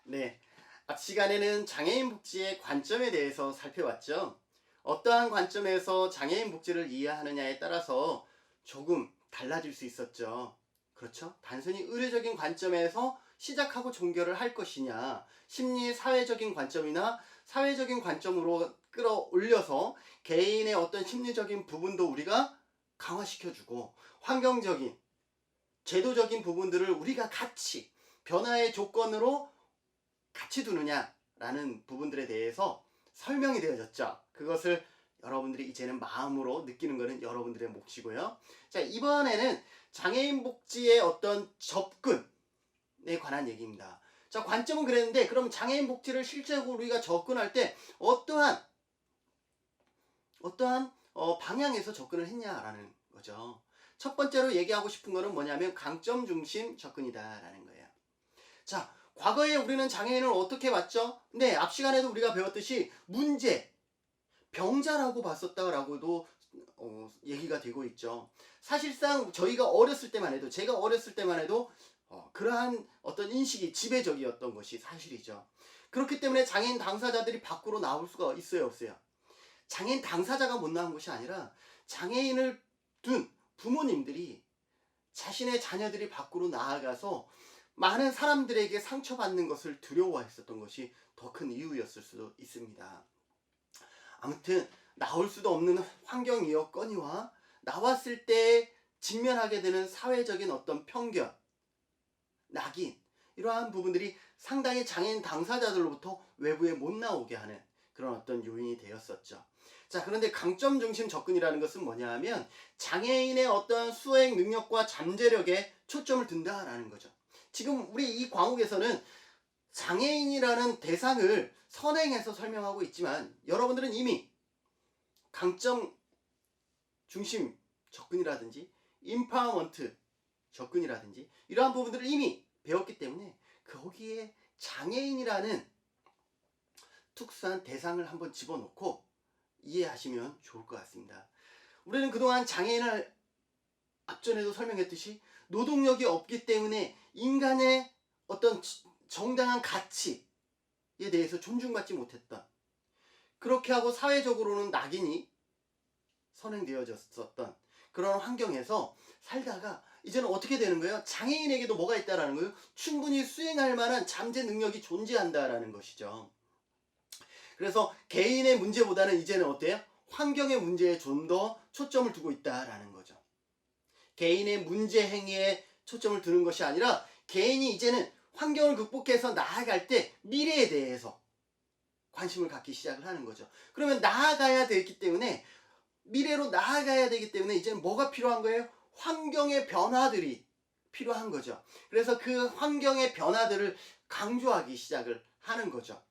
네, 앞 시간에는 장애인 복지의 관점에 대해서 살펴봤죠. 어떠한 관점에서 장애인 복지를 이해하느냐에 따라서 조금 달라질 수 있었죠. 그렇죠? 단순히 의료적인 관점에서 시작하고 종결을 할 것이냐, 심리 사회적인 관점이나 사회적인 관점으로 끌어올려서 개인의 어떤 심리적인 부분도 우리가 강화시켜주고 환경적인, 제도적인 부분들을 우리가 같이 변화의 조건으로 같이 두느냐라는 부분들에 대해서 설명이 되어졌죠. 그것을 여러분들이 이제는 마음으로 느끼는 것은 여러분들의 몫이고요. 자, 이번에는 장애인 복지의 어떤 접근에 관한 얘기입니다. 자, 관점은 그랬는데 그럼 장애인 복지를 실제로 우리가 접근할 때 어떠한 방향에서 접근을 했냐라는 거죠. 첫 번째로 얘기하고 싶은 거는 뭐냐면 강점 중심 접근이다라는 거예요. 자, 과거에 우리는 장애인을 어떻게 봤죠? 네, 앞 시간에도 우리가 배웠듯이 문제, 병자라고 봤었다라고도 얘기가 되고 있죠. 사실상 저희가 어렸을 때만 해도, 제가 어렸을 때만 해도 그러한 어떤 인식이 지배적이었던 것이 사실이죠. 그렇기 때문에 장애인 당사자들이 밖으로 나올 수가 있어요, 없어요? 장애인 당사자가 못 나온 것이 아니라 장애인을 둔 부모님들이 자신의 자녀들이 밖으로 나아가서 많은 사람들에게 상처받는 것을 두려워했었던 것이 더 큰 이유였을 수도 있습니다. 아무튼 나올 수도 없는 환경이었거니와 나왔을 때 직면하게 되는 사회적인 어떤 편견, 낙인, 이러한 부분들이 상당히 장애인 당사자들로부터 외부에 못 나오게 하는 그런 어떤 요인이 되었었죠. 자, 그런데 강점 중심 접근이라는 것은 뭐냐 하면 장애인의 어떤 수행 능력과 잠재력에 초점을 둔다라는 거죠. 지금 우리 이 과목에서는 장애인이라는 대상을 선행해서 설명하고 있지만 여러분들은 이미 강점 중심 접근이라든지 인파워먼트 접근이라든지 이러한 부분들을 이미 배웠기 때문에 거기에 장애인이라는 특수한 대상을 한번 집어넣고 이해하시면 좋을 것 같습니다. 우리는 그동안 장애인을 앞전에도 설명했듯이 노동력이 없기 때문에 인간의 어떤 정당한 가치에 대해서 존중받지 못했던, 그렇게 하고 사회적으로는 낙인이 선행되어졌었던 그런 환경에서 살다가 이제는 어떻게 되는 거예요? 장애인에게도 뭐가 있다라는 거예요? 충분히 수행할 만한 잠재 능력이 존재한다라는 것이죠. 그래서 개인의 문제보다는 이제는 어때요? 환경의 문제에 좀 더 초점을 두고 있다라는 거죠. 개인의 문제 행위에 초점을 두는 것이 아니라 개인이 이제는 환경을 극복해서 나아갈 때 미래에 대해서 관심을 갖기 시작을 하는 거죠. 그러면 나아가야 되기 때문에, 미래로 나아가야 되기 때문에 이제는 뭐가 필요한 거예요? 환경의 변화들이 필요한 거죠. 그래서 그 환경의 변화들을 강조하기 시작을 하는 거죠.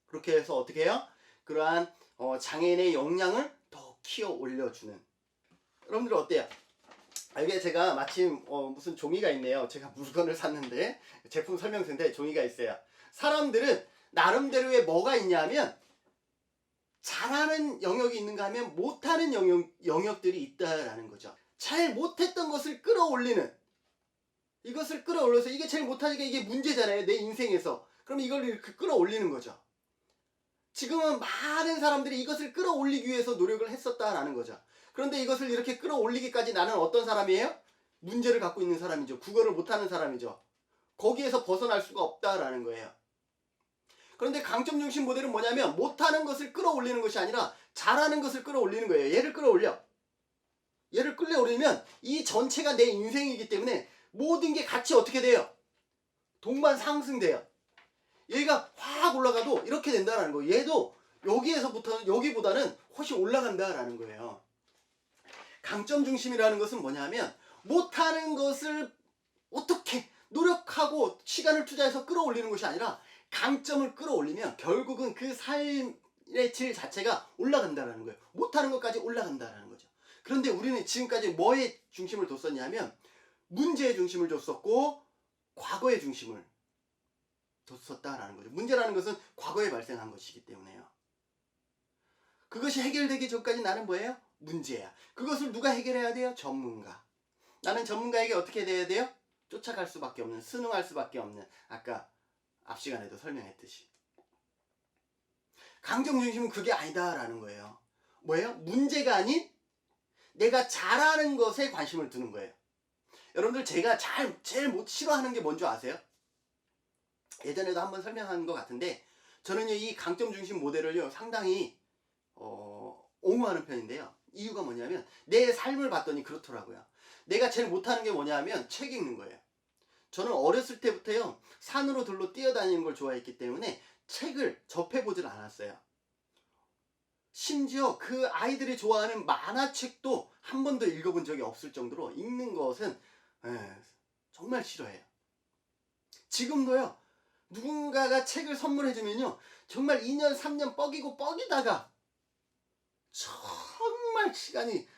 그렇게 해서 어떻게 해요? 그러한 장애인의 역량을 더 키워 올려주는. 여러분들 어때요? 이게 제가 마침 무슨 종이가 있네요. 제가 물건을 샀는데 제품 설명서인데 종이가 있어요. 사람들은 나름대로의 뭐가 있냐면 잘하는 영역이 있는가 하면 못하는 영역들이 있다라는 거죠. 잘 못했던 것을 끌어올리는, 이것을 끌어올려서 이게 제일 못하니까 이게 문제잖아요, 내 인생에서. 그럼 이걸 이렇게 끌어올리는 거죠. 지금은 많은 사람들이 이것을 끌어올리기 위해서 노력을 했었다라는 거죠. 그런데 이것을 이렇게 끌어올리기까지 나는 어떤 사람이에요? 문제를 갖고 있는 사람이죠. 국어를 못하는 사람이죠. 거기에서 벗어날 수가 없다라는 거예요. 그런데 강점 중심 모델은 뭐냐면 못하는 것을 끌어올리는 것이 아니라 잘하는 것을 끌어올리는 거예요. 얘를 끌어올려. 얘를 끌어올리면 이 전체가 내 인생이기 때문에 모든 게 같이 어떻게 돼요? 동반 상승돼요. 얘가 확 올라가도 이렇게 된다는 거예요. 얘도 여기에서부터는 여기보다는 훨씬 올라간다라는 거예요. 강점 중심이라는 것은 뭐냐면 못하는 것을 어떻게 노력하고 시간을 투자해서 끌어올리는 것이 아니라 강점을 끌어올리면 결국은 그 삶의 질 자체가 올라간다는 거예요. 못하는 것까지 올라간다는 거죠. 그런데 우리는 지금까지 뭐에 중심을 뒀었냐면 문제의 중심을 뒀었고 과거의 중심을 뒀었다라는 거죠. 문제라는 것은 과거에 발생한 것이기 때문에요. 그것이 해결되기 전까지 나는 뭐예요? 문제야. 그것을 누가 해결해야 돼요? 전문가. 나는 전문가에게 어떻게 돼야 돼요? 쫓아갈 수밖에 없는, 순응할 수밖에 없는, 아까 앞 시간에도 설명했듯이. 강점 중심은 그게 아니다라는 거예요. 뭐예요? 문제가 아닌 내가 잘하는 것에 관심을 두는 거예요. 여러분들 제가 제일 못 싫어하는 게 뭔지 아세요? 예전에도 한번 설명한 것 같은데 저는요 이 강점 중심 모델을요 상당히 옹호하는 편인데요. 이유가 뭐냐면 내 삶을 봤더니 그렇더라고요. 내가 제일 못하는 게 뭐냐면 책 읽는 거예요. 저는 어렸을 때부터요 산으로 들로 뛰어다니는 걸 좋아했기 때문에 책을 접해보질 않았어요. 심지어 그 아이들이 좋아하는 만화책도 한 번도 읽어본 적이 없을 정도로 읽는 것은 정말 싫어해요. 지금도요 누군가가 책을 선물해주면요 정말 2년 3년 뻐기고 뻐기다가 정말 시간이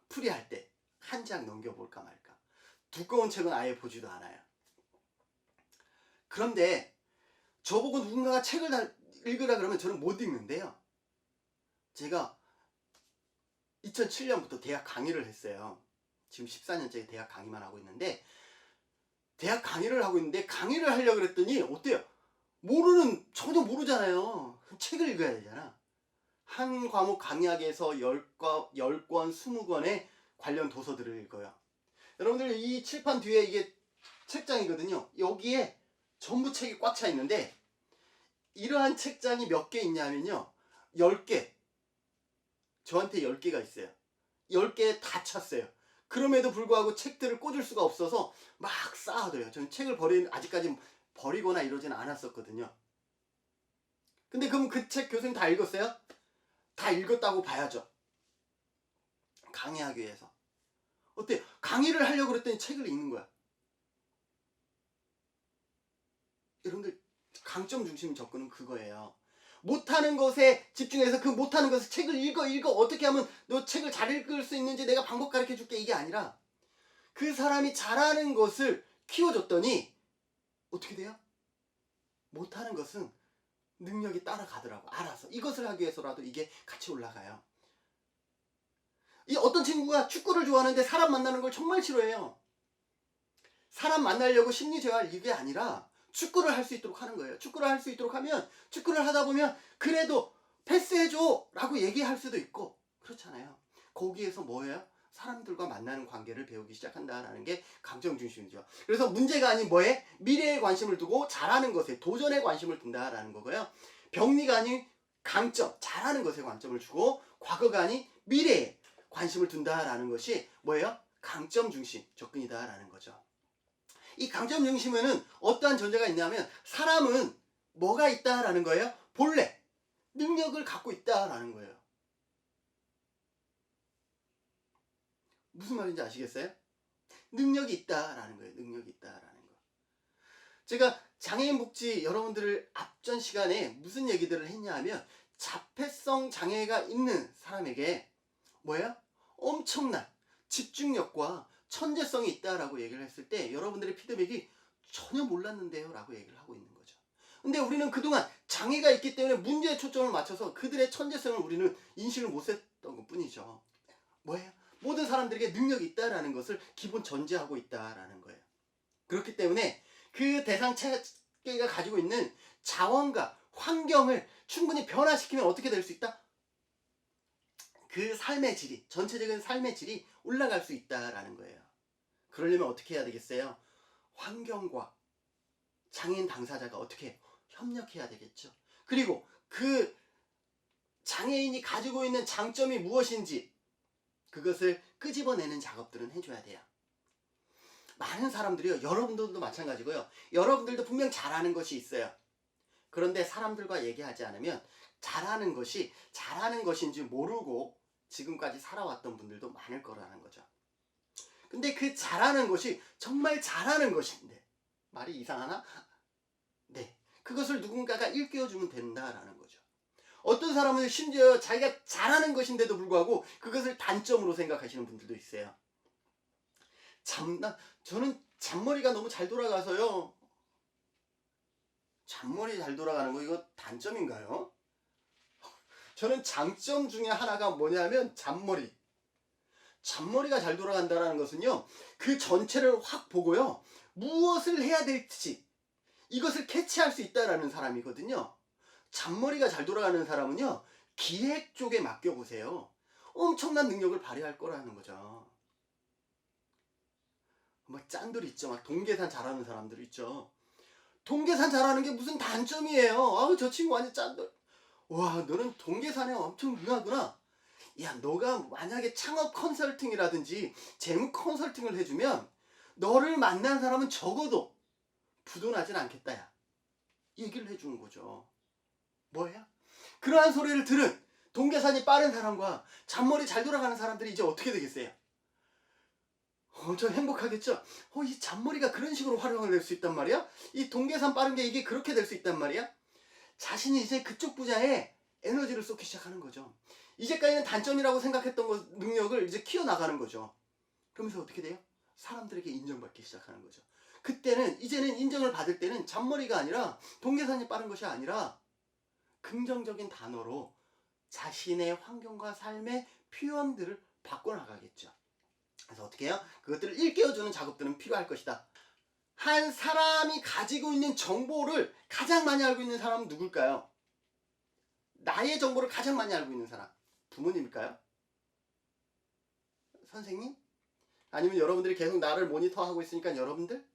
프리할 때 한 장 넘겨볼까 말까. 두꺼운 책은 아예 보지도 않아요. 그런데 저보고 누군가가 책을 읽으라 그러면 저는 못 읽는데요. 제가 2007년부터 대학 강의를 했어요. 지금 14년째 대학 강의만 하고 있는데 대학 강의를 하고 있는데 강의를 하려고 그랬더니 어때요? 전혀 모르잖아요. 책을 읽어야 되잖아. 한 과목 강의학에서 10권, 20권의 관련 도서들을 읽어요. 여러분들 이 칠판 뒤에 이게 책장이거든요. 여기에 전부 책이 꽉 차 있는데 이러한 책장이 몇 개 있냐면요. 10개. 저한테 10개가 있어요. 10개에 다 찼어요. 그럼에도 불구하고 책들을 꽂을 수가 없어서 막 쌓아둬요. 저는 책을 아직까지 버리거나 이러지는 않았었거든요. 근데 그럼 그 책 교수님 다 읽었어요? 다 읽었다고 봐야죠. 강의하기 위해서. 어때? 강의를 하려고 그랬더니 책을 읽는 거야. 여러분들 강점 중심 접근은 그거예요. 못하는 것에 집중해서 그 못하는 것을 책을 읽어 어떻게 하면 너 책을 잘 읽을 수 있는지 내가 방법 가르쳐 줄게 이게 아니라 그 사람이 잘하는 것을 키워줬더니 어떻게 돼요? 못하는 것은 능력이 따라가더라고. 알아서 이것을 하기 위해서라도 이게 같이 올라가요. 이 어떤 친구가 축구를 좋아하는데 사람 만나는 걸 정말 싫어해요. 사람 만나려고 심리재활 이게 아니라 축구를 할 수 있도록 하는 거예요. 축구를 할 수 있도록 하면 축구를 하다 보면 그래도 패스해줘 라고 얘기할 수도 있고 그렇잖아요. 거기에서 뭐예요? 사람들과 만나는 관계를 배우기 시작한다라는 게 강점 중심이죠. 그래서 문제가 아닌 뭐에? 미래에 관심을 두고 잘하는 것에 도전에 관심을 둔다라는 거고요. 병리가 아닌 강점, 잘하는 것에 관점을 주고 과거가 아닌 미래에 관심을 둔다라는 것이 뭐예요? 강점 중심 접근이다라는 거죠. 이 강점 중심에는 어떠한 전제가 있냐면 사람은 뭐가 있다라는 거예요? 본래 능력을 갖고 있다라는 거예요. 무슨 말인지 아시겠어요? 능력이 있다라는 거예요. 능력이 있다라는 거. 제가 장애인 복지 여러분들을 앞전 시간에 무슨 얘기들을 했냐 하면 자폐성 장애가 있는 사람에게 뭐예요? 엄청난 집중력과 천재성이 있다라고 얘기를 했을 때 여러분들의 피드백이 전혀 몰랐는데요 라고 얘기를 하고 있는 거죠. 근데 우리는 그동안 장애가 있기 때문에 문제에 초점을 맞춰서 그들의 천재성을 우리는 인식을 못했던 것 뿐이죠. 뭐예요? 모든 사람들에게 능력이 있다라는 것을 기본 전제하고 있다라는 거예요. 그렇기 때문에 그 대상 체계가 가지고 있는 자원과 환경을 충분히 변화시키면 어떻게 될 수 있다? 그 삶의 질이, 전체적인 삶의 질이 올라갈 수 있다라는 거예요. 그러려면 어떻게 해야 되겠어요? 환경과 장애인 당사자가 어떻게 협력해야 되겠죠. 그리고 그 장애인이 가지고 있는 장점이 무엇인지 그것을 끄집어내는 작업들은 해줘야 돼요. 많은 사람들이요, 여러분들도 마찬가지고요. 여러분들도 분명 잘하는 것이 있어요. 그런데 사람들과 얘기하지 않으면 잘하는 것인지 모르고 지금까지 살아왔던 분들도 많을 거라는 거죠. 근데 그 잘하는 것이 정말 잘하는 것인데 말이 이상하나? 네, 그것을 누군가가 일깨워주면 된다라는 거죠. 어떤 사람은 심지어 자기가 잘하는 것인데도 불구하고 그것을 단점으로 생각하시는 분들도 있어요. 저는 잔머리가 너무 잘 돌아가서요. 잔머리 잘 돌아가는 거 이거 단점인가요? 저는 장점 중에 하나가 뭐냐면 잔머리가 잘 돌아간다는 것은요 그 전체를 확 보고요 무엇을 해야 될지 이것을 캐치할 수 있다라는 사람이거든요. 잔머리가 잘 돌아가는 사람은요, 기획 쪽에 맡겨보세요. 엄청난 능력을 발휘할 거라는 거죠. 막 짠들 있죠. 막 동계산 잘하는 사람들 있죠. 동계산 잘하는 게 무슨 단점이에요. 아우, 저 친구 완전 짠들. 와, 너는 동계산에 엄청 능하구나. 야, 너가 만약에 창업 컨설팅이라든지 재무 컨설팅을 해주면 너를 만난 사람은 적어도 부도나진 않겠다, 야. 얘기를 해주는 거죠. 뭐예요? 그러한 소리를 들은 동계산이 빠른 사람과 잔머리 잘 돌아가는 사람들이 이제 어떻게 되겠어요? 엄청 행복하겠죠? 이 잔머리가 그런 식으로 활용을 될 수 있단 말이야? 이 동계산 빠른 게 이게 그렇게 될 수 있단 말이야? 자신이 이제 그쪽 분야에 에너지를 쏟기 시작하는 거죠. 이제까지는 단점이라고 생각했던 능력을 이제 키워나가는 거죠. 그러면서 어떻게 돼요? 사람들에게 인정받기 시작하는 거죠. 그때는 이제는 인정을 받을 때는 잔머리가 아니라 동계산이 빠른 것이 아니라 긍정적인 단어로 자신의 환경과 삶의 표현들을 바꿔나가겠죠. 그래서 어떻게 해요? 그것들을 일깨워주는 작업들은 필요할 것이다. 한 사람이 가지고 있는 정보를 가장 많이 알고 있는 사람은 누굴까요? 나의 정보를 가장 많이 알고 있는 사람. 부모님일까요? 선생님? 아니면 여러분들이 계속 나를 모니터하고 있으니까 여러분들?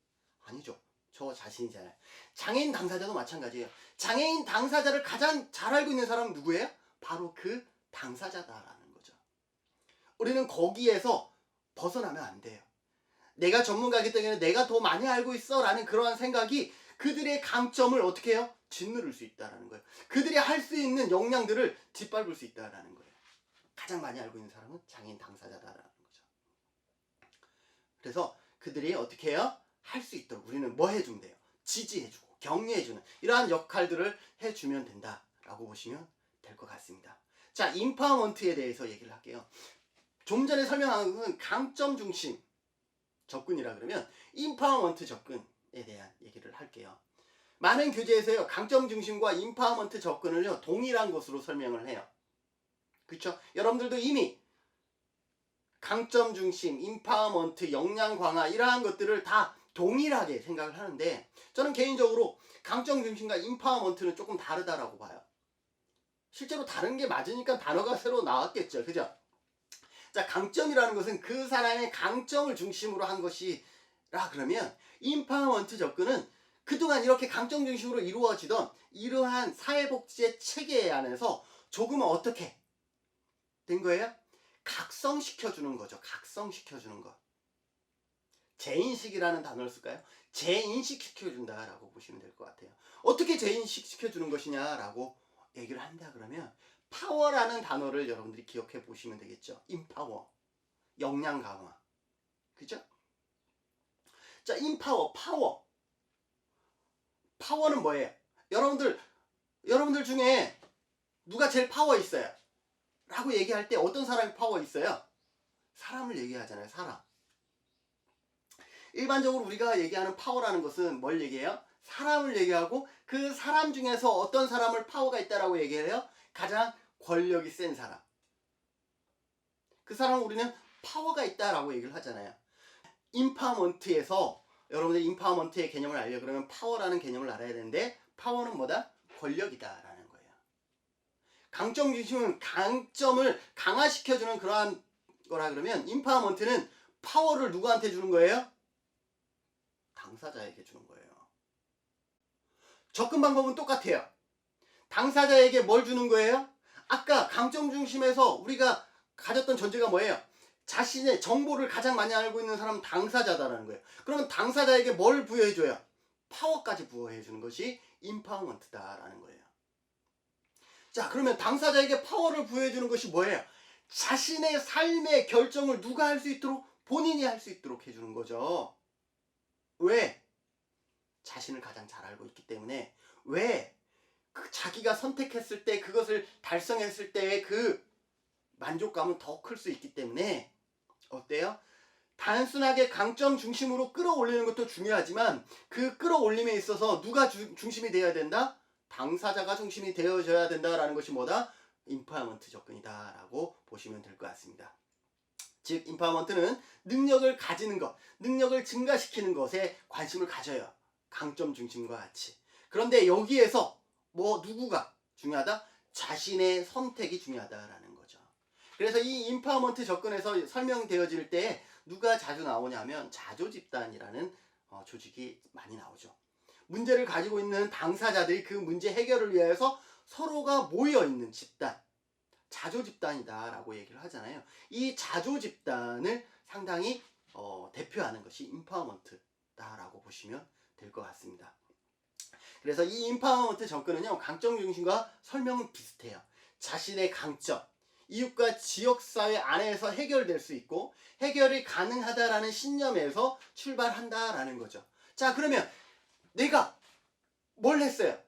아니죠. 저 자신이잖아요. 장애인 당사자도 마찬가지예요. 장애인 당사자를 가장 잘 알고 있는 사람은 누구예요? 바로 그 당사자다라는 거죠. 우리는 거기에서 벗어나면 안 돼요. 내가 전문가이기 때문에 내가 더 많이 알고 있어 라는 그러한 생각이 그들의 강점을 어떻게 해요? 짓누를 수 있다는 거예요. 그들이 할 수 있는 역량들을 짓밟을 수 있다는 거예요. 가장 많이 알고 있는 사람은 장애인 당사자다라는 거죠. 그래서 그들이 어떻게 해요? 할 수 있도록 우리는 뭐 해주면 돼요? 지지해주고 격려해주는 이러한 역할들을 해주면 된다라고 보시면 될 것 같습니다. 자, 인파워먼트에 대해서 얘기를 할게요. 좀 전에 설명한 것은 강점 중심 접근이라 그러면 인파워먼트 접근에 대한 얘기를 할게요. 많은 교재에서요, 강점 중심과 인파워먼트 접근을요, 동일한 것으로 설명을 해요. 그렇죠? 여러분들도 이미 강점 중심, 인파워먼트, 역량 강화 이러한 것들을 다 동일하게 생각을 하는데 저는 개인적으로 강점 중심과 인파워먼트는 조금 다르다라고 봐요. 실제로 다른 게 맞으니까 단어가 새로 나왔겠죠. 그죠? 자, 강점이라는 것은 그 사람의 강점을 중심으로 한 것이라 그러면 인파워먼트 접근은 그동안 이렇게 강점 중심으로 이루어지던 이러한 사회복지의 체계 안에서 조금은 어떻게 된 거예요? 각성시켜주는 거죠. 각성시켜주는 것. 재인식이라는 단어를 쓸까요? 재인식시켜준다라고 보시면 될 것 같아요. 어떻게 재인식시켜주는 것이냐라고 얘기를 한다 그러면 파워라는 단어를 여러분들이 기억해 보시면 되겠죠. 인파워, 역량 강화. 그죠? 자, 인파워, 파워. 파워는 뭐예요? 여러분들 중에 누가 제일 파워 있어요? 라고 얘기할 때 어떤 사람이 파워 있어요? 사람을 얘기하잖아요. 사람. 일반적으로 우리가 얘기하는 파워라는 것은 뭘 얘기해요? 사람을 얘기하고 그 사람 중에서 어떤 사람을 파워가 있다라고 얘기해요? 가장 권력이 센 사람. 그 사람은 우리는 파워가 있다라고 얘기를 하잖아요. 인파워먼트에서 여러분들 인파워먼트의 개념을 알려 그러면 파워라는 개념을 알아야 되는데 파워는 뭐다? 권력이다라는 거예요. 강점 중심은 강점을 강화시켜주는 그러한 거라 그러면 인파워먼트는 파워를 누구한테 주는 거예요? 당사자에게 주는 거예요. 접근 방법은 똑같아요. 당사자에게 뭘 주는 거예요? 아까 강점 중심에서 우리가 가졌던 전제가 뭐예요? 자신의 정보를 가장 많이 알고 있는 사람은 당사자다라는 거예요. 그러면 당사자에게 뭘 부여해줘요? 파워까지 부여해주는 것이 인파워먼트다라는 거예요. 자, 그러면 당사자에게 파워를 부여해주는 것이 뭐예요? 자신의 삶의 결정을 누가 할 수 있도록? 본인이 할 수 있도록 해주는 거죠. 왜? 자신을 가장 잘 알고 있기 때문에. 왜? 자기가 선택했을 때 그것을 달성했을 때의 그 만족감은 더 클 수 있기 때문에 어때요? 단순하게 강점 중심으로 끌어올리는 것도 중요하지만 그 끌어올림에 있어서 누가 중심이 되어야 된다? 당사자가 중심이 되어져야 된다라는 것이 뭐다? 인파워먼트 접근이다 라고 보시면 될 것 같습니다. 즉 인파워먼트는 능력을 가지는 것, 능력을 증가시키는 것에 관심을 가져요. 강점 중심과 같이. 그런데 여기에서 뭐 누구가 중요하다? 자신의 선택이 중요하다라는 거죠. 그래서 이 인파워먼트 접근에서 설명되어질 때 누가 자주 나오냐면 자조집단이라는 조직이 많이 나오죠. 문제를 가지고 있는 당사자들이 그 문제 해결을 위해서 서로가 모여있는 집단, 자조집단이다라고 얘기를 하잖아요. 이 자조집단을 상당히 대표하는 것이 인파워먼트다라고 보시면 될 것 같습니다. 그래서 이 인파워먼트 접근은요, 강점 중심과 설명은 비슷해요. 자신의 강점, 이웃과 지역사회 안에서 해결될 수 있고 해결이 가능하다라는 신념에서 출발한다라는 거죠. 자, 그러면 내가 뭘 했어요?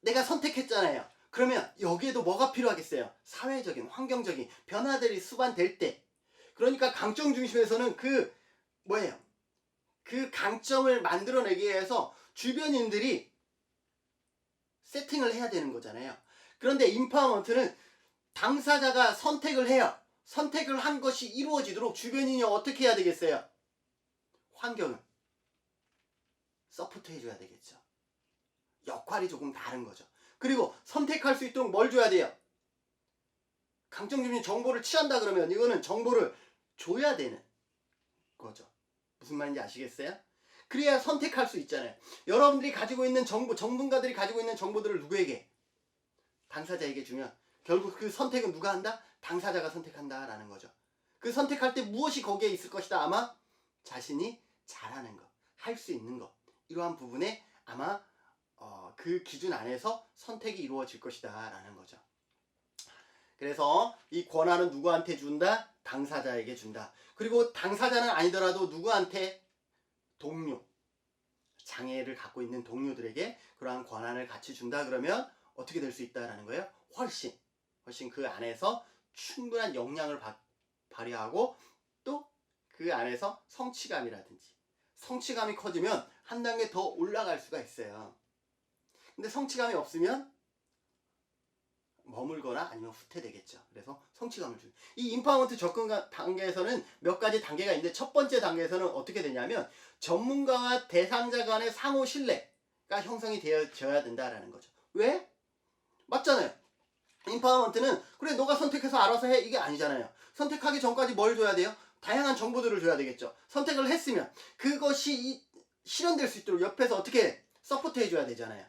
내가 선택했잖아요. 그러면 여기에도 뭐가 필요하겠어요? 사회적인, 환경적인 변화들이 수반될 때. 그러니까 강점 중심에서는 그 강점을 만들어내기 위해서 주변인들이 세팅을 해야 되는 거잖아요. 그런데 인파워먼트는 당사자가 선택을 해요. 선택을 한 것이 이루어지도록 주변인이 어떻게 해야 되겠어요? 환경을 서포트 해줘야 되겠죠. 역할이 조금 다른 거죠. 그리고 선택할 수 있도록 뭘 줘야 돼요? 강점 중심 정보를 취한다 그러면 이거는 정보를 줘야 되는 거죠. 무슨 말인지 아시겠어요? 그래야 선택할 수 있잖아요. 여러분들이 가지고 있는 정보, 전문가들이 가지고 있는 정보들을 누구에게? 당사자에게 주면 결국 그 선택은 누가 한다? 당사자가 선택한다라는 거죠. 그 선택할 때 무엇이 거기에 있을 것이다? 아마 자신이 잘하는 것, 할 수 있는 것, 이러한 부분에 아마 그 기준 안에서 선택이 이루어질 것이다 라는 거죠. 그래서 이 권한은 누구한테 준다? 당사자에게 준다. 그리고 당사자는 아니더라도 누구한테? 동료, 장애를 갖고 있는 동료들에게 그러한 권한을 같이 준다 그러면 어떻게 될 수 있다라는 거예요? 훨씬 그 안에서 충분한 역량을 발휘하고 또 그 안에서 성취감이 커지면 한 단계 더 올라갈 수가 있어요. 근데 성취감이 없으면 머물거나 아니면 후퇴되겠죠. 그래서 성취감을 주는. 이 인파워먼트 접근 단계에서는 몇 가지 단계가 있는데 첫 번째 단계에서는 어떻게 되냐면 전문가와 대상자 간의 상호 신뢰가 형성이 되어져야 된다라는 거죠. 왜? 맞잖아요. 인파워먼트는 그래 너가 선택해서 알아서 해 이게 아니잖아요. 선택하기 전까지 뭘 줘야 돼요? 다양한 정보들을 줘야 되겠죠. 선택을 했으면 그것이 실현될 수 있도록 옆에서 어떻게 서포트 해줘야 되잖아요.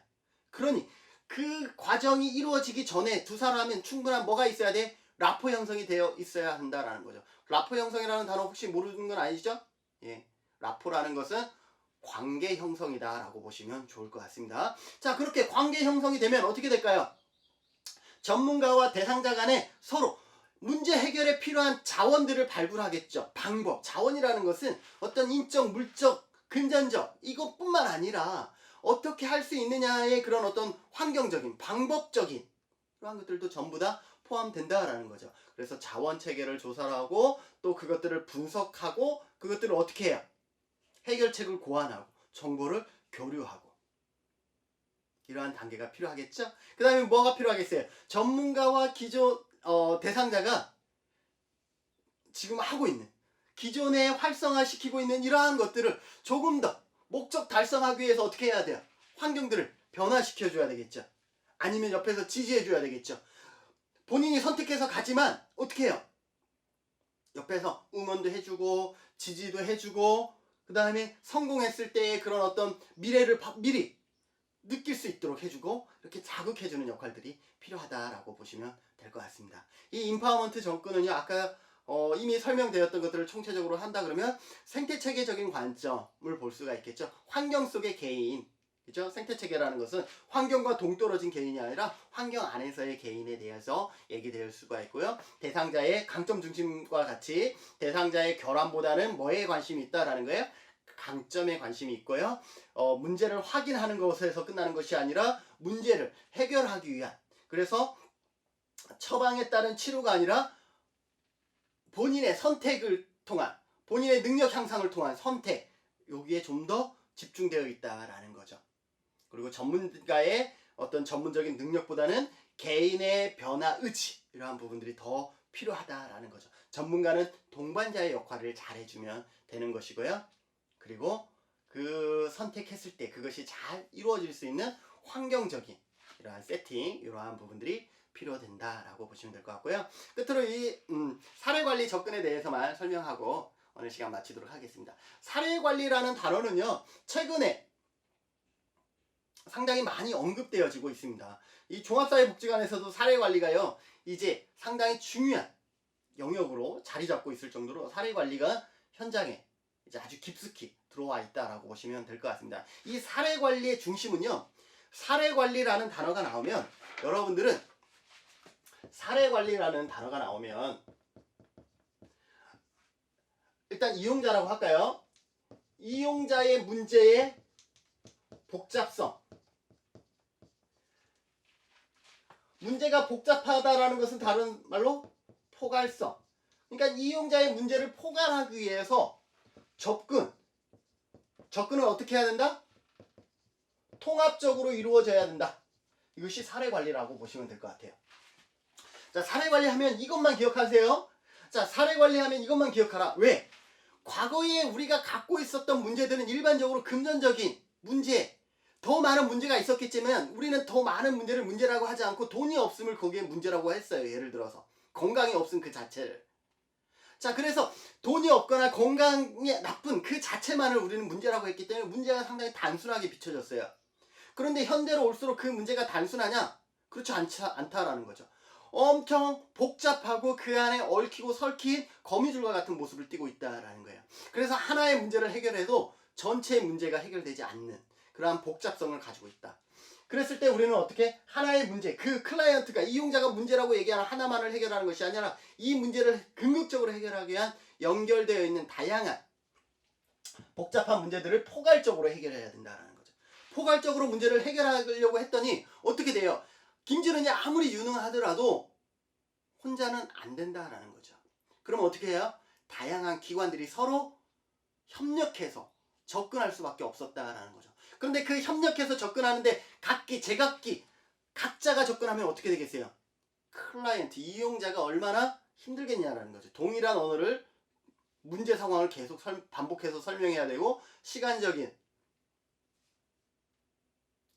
그러니 그 과정이 이루어지기 전에 두 사람은 충분한 뭐가 있어야 돼? 라포 형성이 되어 있어야 한다라는 거죠. 라포 형성이라는 단어 혹시 모르는 건 아니시죠? 예, 라포라는 것은 관계 형성이다 라고 보시면 좋을 것 같습니다. 자, 그렇게 관계 형성이 되면 어떻게 될까요? 전문가와 대상자 간에 서로 문제 해결에 필요한 자원들을 발굴하겠죠. 방법, 자원이라는 것은 어떤 인적, 물적, 금전적 이것뿐만 아니라 어떻게 할 수 있느냐의 그런 어떤 환경적인, 방법적인 그런 것들도 전부 다 포함된다라는 거죠. 그래서 자원 체계를 조사하고 또 그것들을 분석하고 그것들을 어떻게 해요? 해결책을 고안하고 정보를 교류하고 이러한 단계가 필요하겠죠. 그 다음에 뭐가 필요하겠어요? 전문가와 기존 대상자가 지금 하고 있는 기존에 활성화시키고 있는 이러한 것들을 조금 더 목적 달성하기 위해서 어떻게 해야 돼요? 환경들을 변화시켜줘야 되겠죠. 아니면 옆에서 지지해줘야 되겠죠. 본인이 선택해서 가지만 어떻게 해요? 옆에서 응원도 해주고 지지도 해주고 그 다음에 성공했을 때의 그런 어떤 미래를 미리 느낄 수 있도록 해주고 이렇게 자극해주는 역할들이 필요하다라고 보시면 될 것 같습니다. 이 인파워먼트 접근은요, 아까 이미 설명되었던 것들을 총체적으로 한다 그러면 생태체계적인 관점을 볼 수가 있겠죠. 환경 속의 개인, 그죠? 생태체계라는 것은 환경과 동떨어진 개인이 아니라 환경 안에서의 개인에 대해서 얘기될 수가 있고요. 대상자의 강점 중심과 같이 대상자의 결함보다는 뭐에 관심이 있다라는 거예요? 강점에 관심이 있고요. 문제를 확인하는 것에서 끝나는 것이 아니라 문제를 해결하기 위한, 그래서 처방에 따른 치료가 아니라 본인의 선택을 통한, 본인의 능력 향상을 통한 선택, 여기에 좀 더 집중되어 있다라는 거죠. 그리고 전문가의 어떤 전문적인 능력보다는 개인의 변화 의지, 이러한 부분들이 더 필요하다라는 거죠. 전문가는 동반자의 역할을 잘 해주면 되는 것이고요. 그리고 그 선택했을 때 그것이 잘 이루어질 수 있는 환경적인 이러한 세팅, 이러한 부분들이 필요된다라고 보시면 될 것 같고요. 끝으로 이 사례관리 접근에 대해서만 설명하고 오늘 시간 마치도록 하겠습니다. 사례관리라는 단어는요, 최근에 상당히 많이 언급되어지고 있습니다. 이 종합사회복지관에서도 사례관리가요, 이제 상당히 중요한 영역으로 자리 잡고 있을 정도로 사례관리가 현장에 이제 아주 깊숙이 들어와 있다라고 보시면 될 것 같습니다. 이 사례관리의 중심은요, 사례관리라는 단어가 나오면 여러분들은 사례관리라는 단어가 나오면 일단 이용자라고 할까요? 이용자의 문제의 복잡성. 문제가 복잡하다라는 것은 다른 말로 포괄성. 그러니까 이용자의 문제를 포괄하기 위해서 접근을 어떻게 해야 된다? 통합적으로 이루어져야 된다. 이것이 사례관리라고 보시면 될 것 같아요. 자, 사례관리하면 이것만 기억하세요. 자, 사례관리하면 이것만 기억하라. 왜? 과거에 우리가 갖고 있었던 문제들은 일반적으로 금전적인 문제, 더 많은 문제가 있었겠지만 우리는 더 많은 문제를 문제라고 하지 않고 돈이 없음을 거기에 문제라고 했어요. 예를 들어서 건강이 없음 그 자체를. 자, 그래서 돈이 없거나 건강이 나쁜 그 자체만을 우리는 문제라고 했기 때문에 문제가 상당히 단순하게 비춰졌어요. 그런데 현대로 올수록 그 문제가 단순하냐? 그렇지 않다라는 거죠. 엄청 복잡하고 그 안에 얽히고 설킨 거미줄과 같은 모습을 띠고 있다라는 거예요. 그래서 하나의 문제를 해결해도 전체의 문제가 해결되지 않는 그러한 복잡성을 가지고 있다. 그랬을 때 우리는 어떻게 하나의 문제, 그 클라이언트가 이용자가 문제라고 얘기하는 하나만을 해결하는 것이 아니라 이 문제를 궁극적으로 해결하기 위한 연결되어 있는 다양한 복잡한 문제들을 포괄적으로 해결해야 된다는 거죠. 포괄적으로 문제를 해결하려고 했더니 어떻게 돼요? 김진은이 아무리 유능하더라도 혼자는 안 된다라는 거죠. 그럼 어떻게 해요? 다양한 기관들이 서로 협력해서 접근할 수밖에 없었다라는 거죠. 그런데 그 협력해서 접근하는데 제각기 각자가 접근하면 어떻게 되겠어요? 클라이언트, 이용자가 얼마나 힘들겠냐라는 거죠. 동일한 언어를 문제 상황을 계속 반복해서 설명해야 되고 시간적인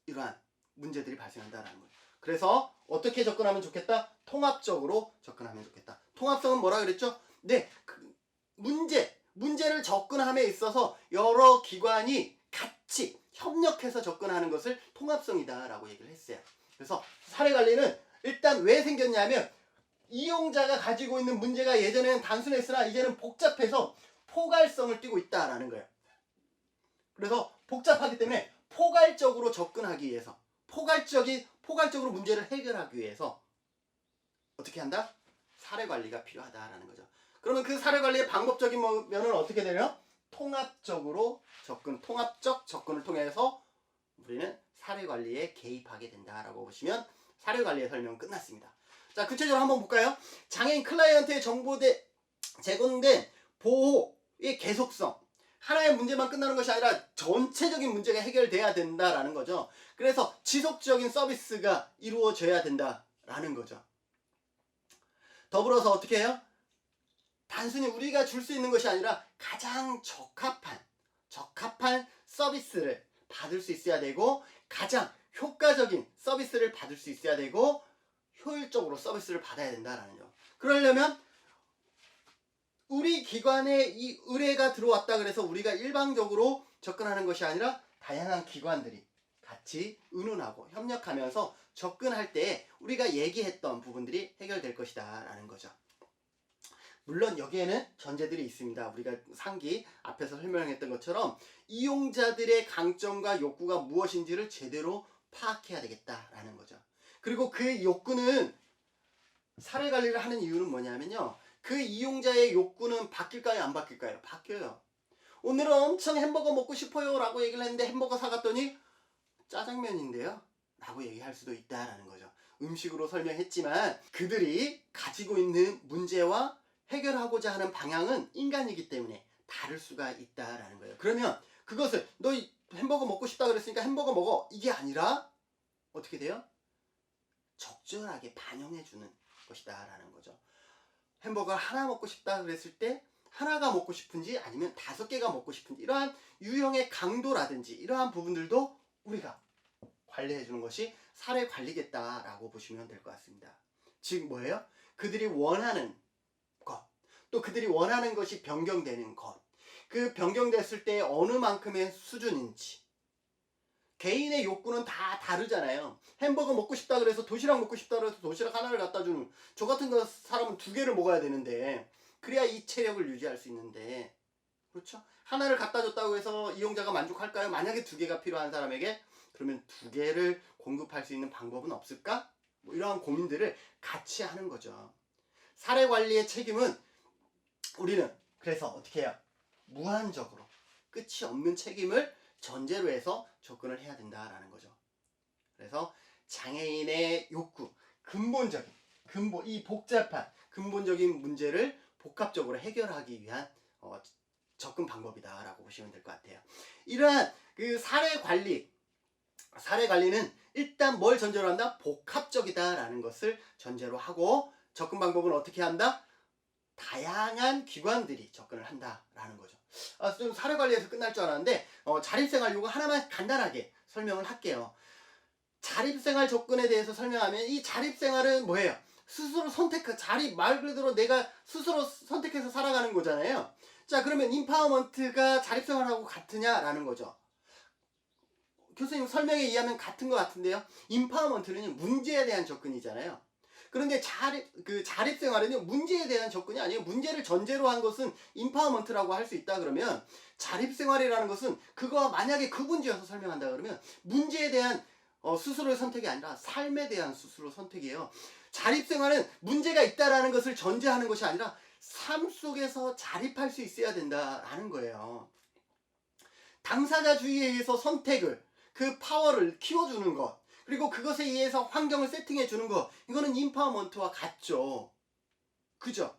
이러한 문제들이 발생한다라는 거예요. 그래서 어떻게 접근하면 좋겠다? 통합적으로 접근하면 좋겠다. 통합성은 뭐라 그랬죠? 네, 문제를 접근함에 있어서 여러 기관이 같이 협력해서 접근하는 것을 통합성이다라고 얘기를 했어요. 그래서 사례관리는 일단 왜 생겼냐면 이용자가 가지고 있는 문제가 예전에는 단순했으나 이제는 복잡해서 포괄성을 띠고 있다라는 거예요. 그래서 복잡하기 때문에 포괄적으로 접근하기 위해서 포괄적으로 문제를 해결하기 위해서 어떻게 한다? 사례관리가 필요하다라는 거죠. 그러면 그 사례관리의 방법적인 면은 어떻게 되냐? 통합적 접근을 통해서 우리는 사례관리에 개입하게 된다라고 보시면 사례관리의 설명은 끝났습니다. 자, 구체적으로 한번 볼까요? 장애인 클라이언트의 제공된 보호의 계속성. 하나의 문제만 끝나는 것이 아니라 전체적인 문제가 해결돼야 된다라는 거죠. 그래서 지속적인 서비스가 이루어져야 된다라는 거죠. 더불어서 어떻게 해요? 단순히 우리가 줄 수 있는 것이 아니라 가장 적합한 서비스를 받을 수 있어야 되고 가장 효과적인 서비스를 받을 수 있어야 되고 효율적으로 서비스를 받아야 된다라는 거. 그러려면 우리 기관에 이 의뢰가 들어왔다 그래서 우리가 일방적으로 접근하는 것이 아니라 다양한 기관들이 같이 의논하고 협력하면서 접근할 때 우리가 얘기했던 부분들이 해결될 것이다 라는 거죠. 물론 여기에는 전제들이 있습니다. 우리가 상기 앞에서 설명했던 것처럼 이용자들의 강점과 욕구가 무엇인지를 제대로 파악해야 되겠다라는 거죠. 그리고 그 욕구는 사례관리를 하는 이유는 뭐냐면요. 그 이용자의 욕구는 바뀔까요? 안 바뀔까요? 바뀌어요. 오늘은 엄청 햄버거 먹고 싶어요 라고 얘기를 했는데 햄버거 사갔더니 짜장면인데요? 라고 얘기할 수도 있다라는 거죠. 음식으로 설명했지만 그들이 가지고 있는 문제와 해결하고자 하는 방향은 인간이기 때문에 다를 수가 있다라는 거예요. 그러면 그것을 너 햄버거 먹고 싶다 그랬으니까 햄버거 먹어 이게 아니라 어떻게 돼요? 적절하게 반영해주는 것이다 라는 거죠. 햄버거 하나 먹고 싶다 그랬을 때 하나가 먹고 싶은지 아니면 5개가 먹고 싶은지 이러한 유형의 강도라든지 이러한 부분들도 우리가 관리해 주는 것이 사례 관리겠다라고 보시면 될 것 같습니다. 즉 뭐예요? 그들이 원하는 것, 또 그들이 원하는 것이 변경되는 것, 그 변경됐을 때 어느 만큼의 수준인지. 개인의 욕구는 다 다르잖아요. 햄버거 먹고 싶다 그래서 도시락 먹고 싶다 그래서 도시락 하나를 갖다 주는 저 같은 사람은 2개를 먹어야 되는데 그래야 이 체력을 유지할 수 있는데, 그렇죠? 하나를 갖다 줬다고 해서 이용자가 만족할까요? 만약에 2개가 필요한 사람에게 그러면 2개를 공급할 수 있는 방법은 없을까? 뭐 이러한 고민들을 같이 하는 거죠. 사례 관리의 책임은 우리는 그래서 어떻게 해요? 무한적으로 끝이 없는 책임을 전제로 해서 접근을 해야 된다라는 거죠. 그래서 장애인의 욕구, 이 복잡한 근본적인 문제를 복합적으로 해결하기 위한 접근 방법이다라고 보시면 될 것 같아요. 이러한 그 사례 관리는 일단 뭘 전제로 한다? 복합적이다라는 것을 전제로 하고, 접근 방법은 어떻게 한다? 다양한 기관들이 접근을 한다라는 거죠. 좀 사례 관리에서 끝날 줄 알았는데 자립생활 요거 하나만 간단하게 설명을 할게요. 자립생활 접근에 대해서 설명하면 이 자립생활은 뭐예요? 스스로 자립 말 그대로 내가 스스로 선택해서 살아가는 거잖아요. 자, 그러면 인파워먼트가 자립생활하고 같으냐라는 거죠. 교수님 설명에 의하면 같은 것 같은데요. 인파워먼트는 문제에 대한 접근이잖아요. 그런데 자립생활은 문제에 대한 접근이 아니에요. 문제를 전제로 한 것은 인파워먼트라고 할 수 있다 그러면, 자립생활이라는 것은 그거와 만약에 그 문제여서 설명한다 그러면 문제에 대한 스스로의 선택이 아니라 삶에 대한 스스로 선택이에요. 자립생활은 문제가 있다라는 것을 전제하는 것이 아니라 삶 속에서 자립할 수 있어야 된다라는 거예요. 당사자주의에 의해서 선택을, 그 파워를 키워주는 것, 그리고 그것에 의해서 환경을 세팅해 주는 거, 이거는 인파워먼트와 같죠. 그죠?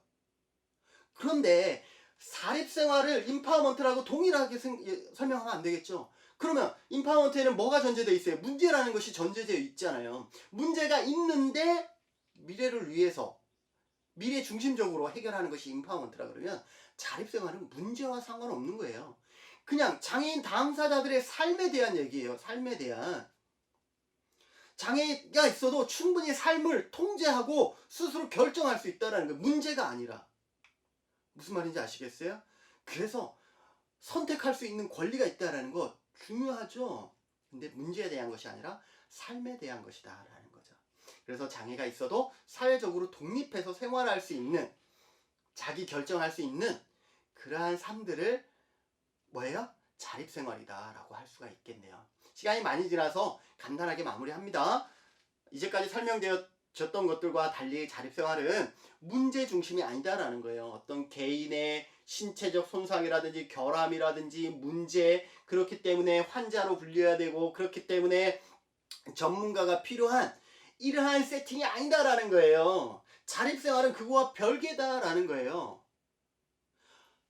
그런데 사립생활을 인파워먼트라고 동일하게 설명하면 안 되겠죠. 그러면 인파워먼트에는 뭐가 전제되어 있어요? 문제라는 것이 전제되어 있잖아요. 문제가 있는데 미래를 위해서 미래 중심적으로 해결하는 것이 인파워먼트라 그러면, 자립생활은 문제와 상관없는 거예요. 그냥 장애인 당사자들의 삶에 대한 얘기예요. 삶에 대한. 장애가 있어도 충분히 삶을 통제하고 스스로 결정할 수 있다는 거, 문제가 아니라. 무슨 말인지 아시겠어요? 그래서 선택할 수 있는 권리가 있다는 거 중요하죠. 근데 문제에 대한 것이 아니라 삶에 대한 것이다 라는 거죠. 그래서 장애가 있어도 사회적으로 독립해서 생활할 수 있는, 자기 결정할 수 있는 그러한 삶들을 뭐예요? 자립생활이다 라고 할 수가 있겠네요. 시간이 많이 지나서 간단하게 마무리합니다. 이제까지 설명되었던 것들과 달리 자립생활은 문제 중심이 아니다라는 거예요. 어떤 개인의 신체적 손상이라든지 결함이라든지 문제, 그렇기 때문에 환자로 분류해야 되고, 그렇기 때문에 전문가가 필요한 이러한 세팅이 아니다라는 거예요. 자립생활은 그거와 별개다라는 거예요.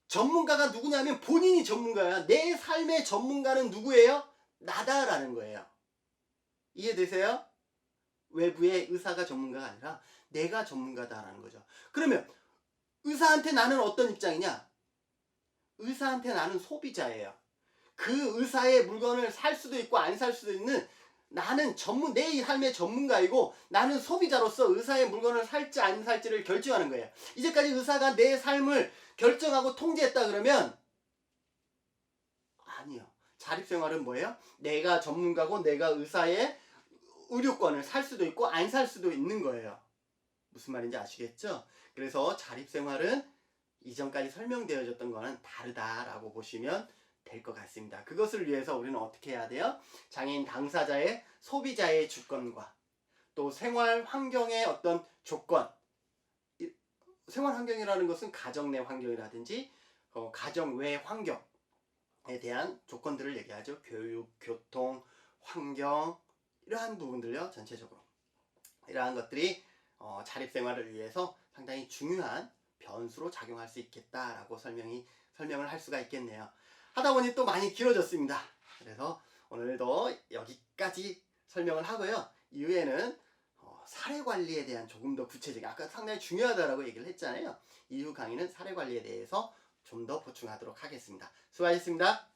전문가가 누구냐면 본인이 전문가야. 내 삶의 전문가는 누구예요? 나다라는 거예요. 이해되세요? 외부의 의사가 전문가가 아니라 내가 전문가다라는 거죠. 그러면 의사한테 나는 어떤 입장이냐? 의사한테 나는 소비자예요. 그 의사의 물건을 살 수도 있고 안 살 수도 있는, 나는 내 삶의 전문가이고 나는 소비자로서 의사의 물건을 살지 안 살지를 결정하는 거예요. 이제까지 의사가 내 삶을 결정하고 통제했다 그러면 아니요. 자립생활은 뭐예요? 내가 전문가고 내가 의사의 의료권을 살 수도 있고 안 살 수도 있는 거예요. 무슨 말인지 아시겠죠? 그래서 자립생활은 이전까지 설명되어졌던 거는 다르다라고 보시면 될 것 같습니다. 그것을 위해서 우리는 어떻게 해야 돼요? 장애인 당사자의, 소비자의 주권과 또 생활 환경의 어떤 조건, 생활 환경이라는 것은 가정 내 환경이라든지 가정 외 환경에 대한 조건들을 얘기하죠. 교육, 교통, 환경, 이러한 부분들요. 전체적으로 이러한 것들이 자립생활을 위해서 상당히 중요한 변수로 작용할 수 있겠다라고 설명을 할 수가 있겠네요. 하다 보니 또 많이 길어졌습니다. 그래서 오늘도 여기까지 설명을 하고요. 이후에는 사례 관리에 대한 조금 더 구체적인, 아까 상당히 중요하다라고 얘기를 했잖아요. 이후 강의는 사례 관리에 대해서 좀 더 보충하도록 하겠습니다. 수고하셨습니다.